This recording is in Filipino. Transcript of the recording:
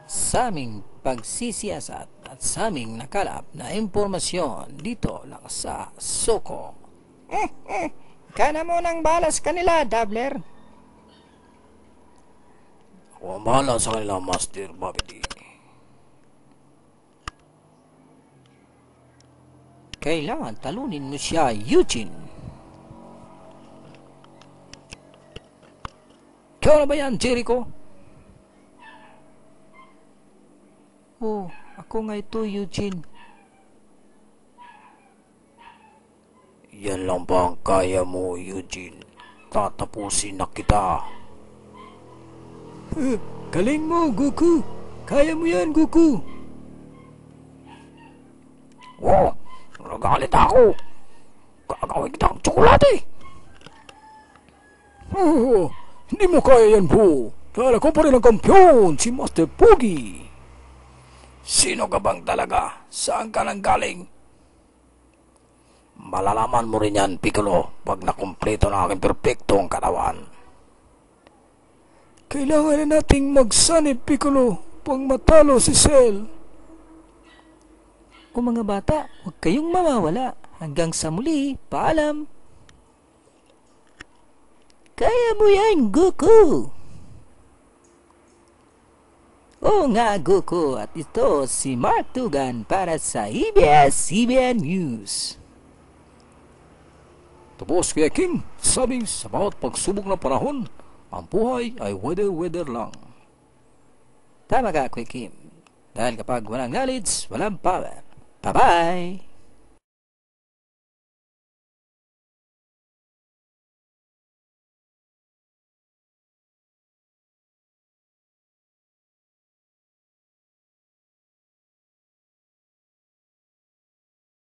sa aming pagsisiyasat at sa aming nakalap na impormasyon dito lang sa Soko. Kana mo nang balas kanila, Dabbler. Ako ang bahala sa kanila, Master Babidi. Kailangan talunin mo siya, Eugene. Ikaw na ba yan, Jericho? Oh, ako nga ito, Eugene. Yan lang ba ang kaya mo, Eugene? Tatapusin na kita. Galing mo, Goku. Kaya mo yan, Goku. Oh, nagalit ako. Gagawin kitang tsokolate. Oh, hindi mo kaya yan, Po. Dahil ako pa rin ang kampiyon, si Master Pogi. Sino ka bang talaga? Saan ka nang galing? Malalaman mo rin yan, Piccolo, pag nakumpleto na aking perpektong katawan. Kailangan na nating magsanib, Piccolo, pang matalo si Cell. O mga bata, huwag kayong mawawala. Hanggang sa muli, paalam. Kaya mo yan, Goku. Oo nga, Goku, at ito si Mark Dugan para sa ABS-CBN News. Tapos Kuya King, sabing sa bawat pagsubok ng panahon, ang buhay ay weather lang. Tama ka, Kuya Kim. Dahil kapag walang knowledge, walang power. Bye-bye!